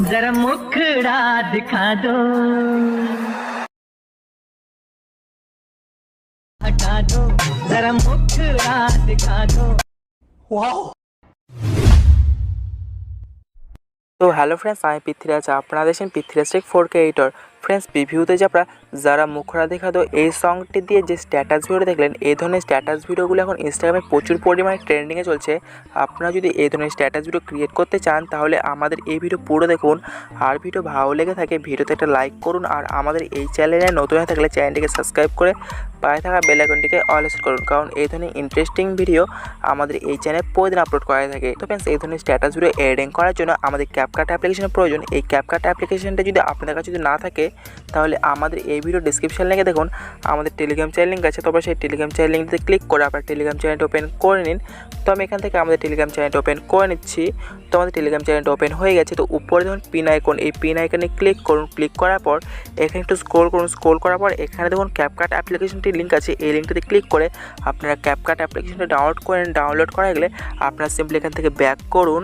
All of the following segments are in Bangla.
जरा मुखड़ा दिखा दो, हटा दो, जरा मुखड़ा दिखा दो। তো হ্যালো ফ্রেন্ডস, আমি পৃথ্বীরাজ। আপনারা দেখছেন Prithviraj tech 4K editor. Friends, প্রিভিউতে যে আপনারা যারা মুখরা দেখা দো এই সংটি দিয়ে যে স্ট্যাটাস ভিডিও দেখলেন, এই ধরনের স্ট্যাটাস ভিডিওগুলো এখন ইনস্টাগ্রামে প্রচুর পরিমাণে ট্রেন্ডিংয়ে চলছে। আপনারা যদি এই ধরনের স্ট্যাটাস ভিডিও ক্রিয়েট করতে চান তাহলে আমাদের এই ভিডিও পুরো দেখুন। আর ভিডিও ভালো লেগে থাকে ভিডিওতে একটা লাইক করুন। আর আমাদের এই চ্যানেলে নতুন হয়ে থাকলে চ্যানেলটিকে সাবস্ক্রাইব করে পায়ে থাকা বেল আইকনটিকে অল সেট করুন, কারণ এই ধরনের ইন্টারেস্টিং ভিডিও আমাদের এই চ্যানেলে প্রতিদিন আপলোড করা থাকে। তো ফ্রেন্ডস, এই ধরনের স্ট্যাটাস ভিডিও এডিটিং করার জন্য আমাদের CapCut অ্যাপ্লিকেশনের প্রয়োজন। এই CapCut অ্যাপ্লিকেশনটা যদি আপনাদের কাছে যদি না থাকে তাহলে আমাদের এই ভিডিও ডিসক্রিপশন লিঙ্কে দেখুন আমাদের টেলিগ্রাম চ্যানেল লিঙ্ক আছে। তারপর সেই টেলিগ্রাম চ্যানেল লিঙ্কটিতে ক্লিক করে আপনার টেলিগ্রাম চ্যানেলটা ওপেন করে নিন। তো আমি এখান থেকে আমাদের টেলিগ্রাম চ্যানেলটা ওপেন করে নিচ্ছি। তো আমাদের টেলিগ্রাম চ্যানেলটা ওপেন হয়ে গেছে। তো উপরে দেখুন পিন আইকন, এই পিন আইকনে ক্লিক করুন। ক্লিক করার পর এখানে একটু স্ক্রল করুন। স্ক্রল করার পর এখানে দেখুন CapCut অ্যাপ্লিকেশনটির লিঙ্ক আছে। এই লিঙ্কটিতে ক্লিক করে আপনারা CapCut অ্যাপ্লিকেশনটা ডাউনলোড করেন। ডাউনলোড করা গেলে আপনারা সিম্পলি এখান থেকে ব্যাক করুন।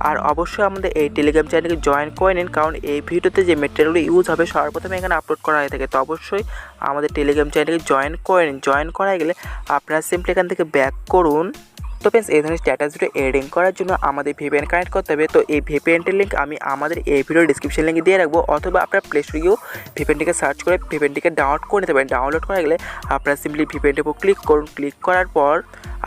আর অবশ্যই আমাদের এই টেলিগ্রাম চ্যানেলকে জয়েন করে নিন, কারণ এই ভিডিওতে যে মেটেরিয়ালগুলো ইউজ হবে সর্বপ্রথমে এখানে আপলোড করা হয়ে থাকে। তো অবশ্যই আমাদের টেলিগ্রাম চ্যানেলকে জয়েন করে নিন। জয়েন করা গেলে আপনারা সিম্পলি এখান থেকে ব্যাক করুন। তো ফ্রেন্ডস, এই ধরনের স্ট্যাটাস ভিডিও এডিটিং করার জন্য আমাদের VPN কানেক্ট করতে হবে। তো এই VPNটির লিঙ্ক আমি আমাদের এই ভিডিওর ডিসক্রিপশন লিঙ্কে দিয়ে রাখবো, অথবা আপনার প্লে স্টোরে গিয়েও VPNটিকে সার্চ করে VPNটিকে ডাউনলোড করে নিতে পারেন। ডাউনলোড করা গেলে আপনারা সিম্পলি VPNটির উপর ক্লিক করুন। ক্লিক করার পর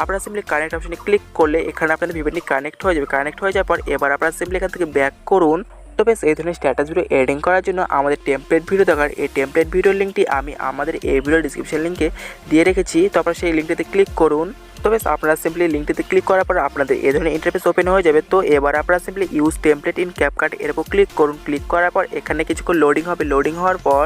আপনারা সিম্পলি কানেক্ট অপশনে ক্লিক করলে এখানে আপনাদের VPNটি কানেক্ট হয়ে যাবে। কানেক্ট হয়ে যাওয়ার পর এবার আপনারা সিম্পলি এখান থেকে ব্যাক করুন। তো বেশ, এই ধরনের স্ট্যাটাস ভিডিও এডিটিং করার জন্য আমাদের টেমপ্লেট ভিডিও দরকার। এই টেমপ্লেট ভিডিওর লিঙ্কটি আমি আমাদের এই ভিডিওর ডিসক্রিপশন লিঙ্কে দিয়ে রেখেছি। তারপর সেই লিঙ্কটিতে ক্লিক করুন। তো বেশ, আপনারা সিম্পলি লিঙ্কটিতে ক্লিক করার পর আপনাদের এই ধরনের ইন্টারফেস ওপেন হয়ে যাবে। তো এবার আপনারা simply use template in CapCut এর উপর ক্লিক করুন। ক্লিক করার পর এখানে কিছুক্ষণ লোডিং হবে। লোডিং হওয়ার পর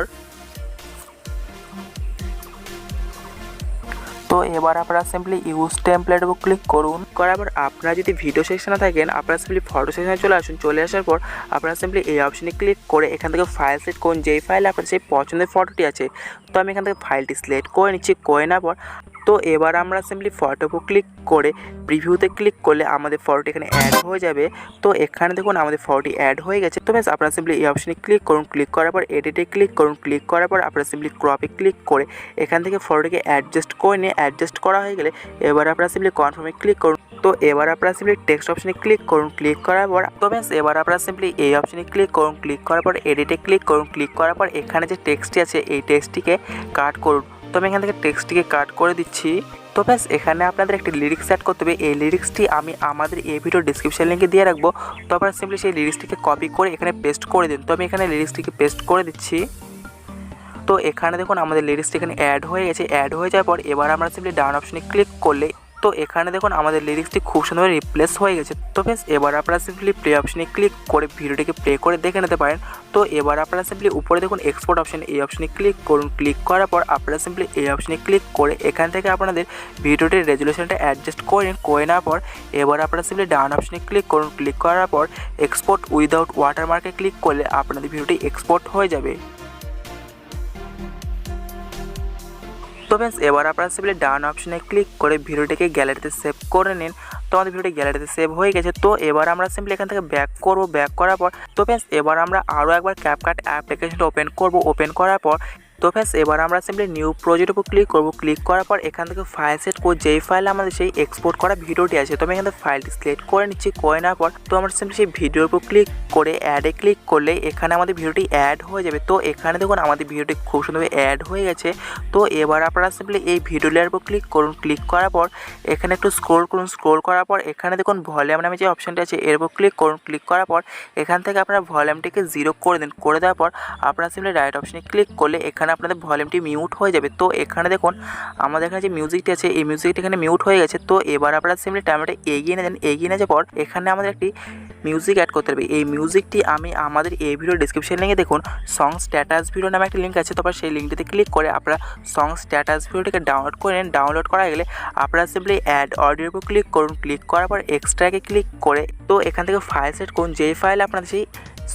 তো এবার আপনারা সিম্পলি ইউজ টেমপ্লেটের উপর ক্লিক করুন। করার পর আপনারা যদি ভিডিও সেকশনে থাকেন আপনারা সিম্পলি ফটো সেকশনে চলে আসুন। চলে আসার পর আপনারা সিম্পলি এই অপশনে ক্লিক করে এখান থেকে ফাইল সিলেক্ট করুন। যেই ফাইলে আপনার সেই পছন্দের ফটোটি আছে, তো আমি এখান থেকে ফাইলটি সিলেক্ট করে নিচ্ছি। করে নেওয়ার পর তো এবার আমরা সিম্পলি ফটোর উপর ক্লিক করে প্রিভিউতে ক্লিক করলে আমাদের ফটোটি এখানে অ্যাড হয়ে যাবে। তো এখানে দেখুন আমাদের ফটোটি অ্যাড হয়ে গেছে। তো ব্যাস, আপনারা সিম্পলি এই অপশনে ক্লিক করুন। ক্লিক করার পর এডিটে ক্লিক করুন। ক্লিক করার পর আপনারা সিম্পলি ক্রপে ক্লিক করে এখান থেকে ফটোটিকে অ্যাডজাস্ট করে নিয়ে অ্যাডজাস্ট করা হয়ে গেলে এবার আপনারা সিম্পলি কনফার্মে ক্লিক করুন। তো এবার আপনারা সিম্পলি টেক্সট অপশনে ক্লিক করুন। ক্লিক করার পর তো ব্যাস, এবার আপনারা সিম্পলি এই অপশনে ক্লিক করুন। ক্লিক করার পর এডিটে ক্লিক করুন। ক্লিক করার পর এখানে যে টেক্সটটি আছে এই টেক্সটটিকে কাট করুন। তো আমি এখান থেকে টেক্সটটিকে কাট করে দিচ্ছি। তো ব্যাস, এখানে আপনাদের একটি লিরিক্স অ্যাড করতে হবে। এই লিরিক্সটি আমি আমাদের এই ভিডিও ডিসক্রিপশন লিঙ্কে দিয়ে রাখবো। তো আপনারা সিম্পলি সেই লিরিক্সটিকে কপি করে এখানে পেস্ট করে দিন। তো আমি এখানে লিরিক্সটিকে পেস্ট করে দিচ্ছি। তো এখানে দেখুন আমাদের লিরিক্সটি এখানে অ্যাড হয়ে গেছে। অ্যাড হয়ে যাওয়ার পর এবার আমরা সিম্পলি ডাউন অপশনে ক্লিক করলে তো এখানে দেখুন আমাদের লিরিক্সটি খুব সুন্দর রিপ্লেস হয়ে গেছে। তো ফ্রেন্ডস, এবার আপনারা সিম্পলি প্লে অপশনে ক্লিক করে ভিডিওটিকে প্লে করে দেখে নিতে পারেন। তো এবার আপনারা সিম্পলি উপরে দেখুন এক্সপোর্ট অপশন, এই অপশনে ক্লিক করুন। ক্লিক করার পর আপনারা সিম্পলি এই অপশনে ক্লিক করে এখান থেকে আপনাদের ভিডিওটির রেজুলেশনটা অ্যাডজাস্ট করে নিন। করে নেওয়ার পর এবার আপনারা সিম্পলি ডাউন অপশনে ক্লিক করুন। ক্লিক করার পর এক্সপোর্ট উইদাউট ওয়াটারমার্কে ক্লিক করলে আপনাদের ভিডিওটি এক্সপোর্ট হয়ে যাবে। তো ফ্রেন্ডস, এবার আপনারা সিম্পলি ডান অপশনে ক্লিক করে ভিডিওটিকে গ্যালারিতে সেভ করে নিন। তো আমাদের ভিডিওটি গ্যালারিতে সেভ হয়ে গেছে। তো এবার আমরা সিম্পলি এখান থেকে ব্যাক করব। ব্যাক করার পর তো ফ্রেন্ডস, এবার আমরা আরও একবার CapCut অ্যাপ্লিকেশনটা ওপেন করব। ওপেন করার পর তো ফ্রেন্ডস, এবার আমরা সিম্পলি নিউ প্রজেক্টের উপর ক্লিক করব। ক্লিক করার পর এখান থেকে ফাইল সেট করে যেই ফাইলে আমাদের সেই এক্সপোর্ট করা ভিডিওটি আছে, তো আমি এখান থেকে ফাইলটি সিলেক্ট করে নিচ্ছি। করে নেওয়ার পর তো আমরা সিম্পলি সেই ভিডিওর উপর ক্লিক করে অ্যাডে ক্লিক করলে এখানে আমাদের ভিডিওটি অ্যাড হয়ে যাবে। তো এখানে দেখুন আমাদের ভিডিওটি খুব সুন্দরভাবে অ্যাড হয়ে গেছে। তো এবার আপনারা সিম্পলি এই ভিডিও লেয়ারের উপর ক্লিক করুন। ক্লিক করার পর এখানে একটু স্ক্রোল করুন। স্ক্রোল করার পর এখানে দেখুন ভলিউম নামে যে অপশানটি আছে এর উপর ক্লিক করুন। ক্লিক করার পর এখান থেকে আপনারা ভলিউমটিকে 0 করে দিন। করে দেওয়ার পর আপনারা সিম্পলি রাইট অপশনে ক্লিক করলে এখানে আপনাদের ভলিউমটি মিউট হয়ে যাবে। তো এখানে দেখুন আমাদের এখানে যে মিউজিকটি আছে এই মিউজিকটি এখানে মিউট হয়ে গেছে। তো এবার আপনারা সিম্পলি টাইমটা এগিয়ে নেন। এগিয়ে নিয়ে যাওয়ার পর এখানে আমাদের একটি মিউজিক অ্যাড করতে হবে। এই মিউজিকটি আমি আমাদের এই ভিডিও ডিসক্রিপশন লিঙ্কে দেখুন সং স্ট্যাটাস ভিডিও নামে একটা লিঙ্ক আছে। তারপর সেই লিঙ্কটিতে ক্লিক করে আপনারা সং স্ট্যাটাস ভিডিওটিকে ডাউনলোড করে নেন। ডাউনলোড করা গেলে আপনারা সিম্পলি অ্যাড অডিওর উপর ক্লিক করুন। ক্লিক করার পর এক্সট্রাকে ক্লিক করে তো এখান থেকে ফাইল সেট করুন। যেই ফাইল আপনাদের সেই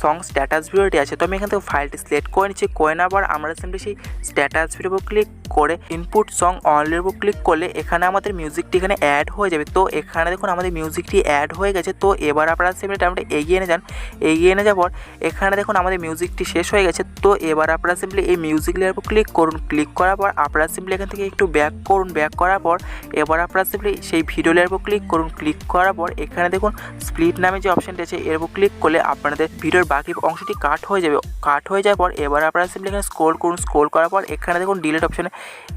সং স্ট্যাটাস ভিডিওটি আছে। তো আমি এখান থেকে ফাইলটি সিলেক্ট করে নিচ্ছি, করে নেওয়ার পর আমরা সিম্পলি সেই স্ট্যাটাস ভিডিওর উপর ক্লিক করে ইনপুট সং অনলির উপর ক্লিক করলে এখানে আমাদের মিউজিকটি এখানে অ্যাড হয়ে যাবে। তো এখানে দেখুন আমাদের মিউজিকটি অ্যাড হয়ে গেছে। তো এবার আপনারা সিম্পলি টাইমটা এগিয়ে নিয়ে যান, এগিয়ে নিয়ে যাওয়ার পর এখানে দেখুন আমাদের মিউজিকটি শেষ হয়ে গেছে। তো এবার আপনারা সিম্পলি এই মিউজিক লেয়ারের উপর ক্লিক করুন, ক্লিক করার পর আপনারা সিম্পলি এখান থেকে একটু ব্যাক করুন, ব্যাক করার পর এবার আপনারা সিম্পলি সেই ভিডিও লেয়ারের উপর ক্লিক করুন, ক্লিক করার পর এখানে দেখুন স্প্লিট নামে যে অপশানটি আছে এর উপর ক্লিক করলে আপনাদের ভিডিওর বাকি অংশটি কাট হয়ে যাবে। কাট হয়ে যাওয়ার পর এবার আপনারা সিম্পলি এখানে স্ক্রল করুন, স্ক্রল করার পর এখানে দেখুন ডিলিট অপশানে,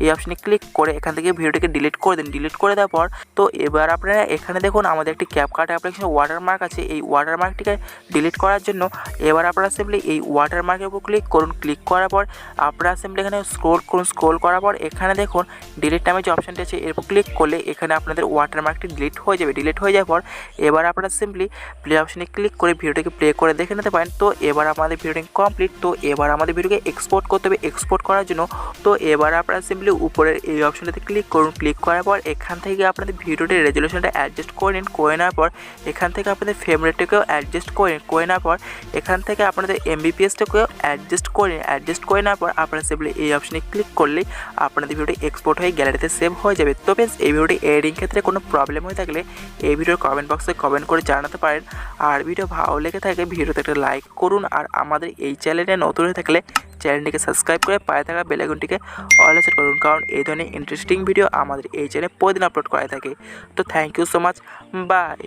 এই অপশানে ক্লিক করে এখান থেকে ভিডিওটিকে ডিলিট করে দিন। ডিলিট করে দেওয়ার পর তো এবার আপনারা এখানে দেখুন আমাদের একটি CapCut অ্যাপ্লিকেশন ওয়াটারমার্ক আছে। এই ওয়াটারমার্কটিকে ডিলিট করার জন্য এবার আপনারা সিম্পলি এই ওয়াটারমার্কের উপর ক্লিক করুন, ক্লিক করার পর আপনারা সিম্পলি এখানে স্ক্রল করুন, স্ক্রল করার পর এখানে দেখুন ডিলিট নামে যে অপশানটি আছে এর উপর ক্লিক করলে এখানে আপনাদের ওয়াটারমার্কটি ডিলিট হয়ে যাবে। ডিলিট হয়ে যাওয়ার পর এবার আপনারা সিম্পলি প্লে অপশানে ক্লিক করে ভিডিওটিকে প্লে করে দেখে নিতে পারেন। তো এবার আমাদের ভিডিওটি কমপ্লিট। তো এবার আমাদের ভিডিওকে এক্সপোর্ট করতে হবে। এক্সপোর্ট করার জন্য তো এবার আপনারা সিম্পলি উপরের এই অপশানটাতে ক্লিক করুন, ক্লিক করার পর এখান থেকে আপনাদের ভিডিওটির রেজলিউশনটা অ্যাডজাস্ট করে নিন। করে নেওয়ার পর এখান থেকে আপনাদের ফ্রেম রেটটাকেও অ্যাডজাস্ট করে নিন। করে নেওয়ার পর এখান থেকে আপনাদের MBPSটাকেও অ্যাডজাস্ট করে নিন। অ্যাডজাস্ট করে নেওয়ার পর আপনারা সিম্পলি এই অপশানে ক্লিক করলেই আপনাদের ভিডিওটি এক্সপোর্ট হয়ে গ্যালারিতে সেভ হয়ে যাবে। তো ফ্রেন্ডস এই ভিডিওটি এডিটিং ক্ষেত্রে কোনো প্রবলেম হয়ে থাকলে এই ভিডিওর কমেন্ট বক্সে কমেন্ট করে জানাতে পারেন। আর ভিডিও ভালো লেগে থাকে ভিডিওতে একটা লাইক করুন। আর আমাদের এই চ্যানেলে নতুন হয়ে থাকলে চ্যানেলটিকে সাবস্ক্রাইব করে পায়ে থাকা বেল আইকনটিকে অলে সেট করুন, কারণ এই ধরনের ইন্টারেস্টিং ভিডিও আমাদের এই চ্যানেলে প্রতিদিন আপলোড করা থাকে। তো thank you so much, by.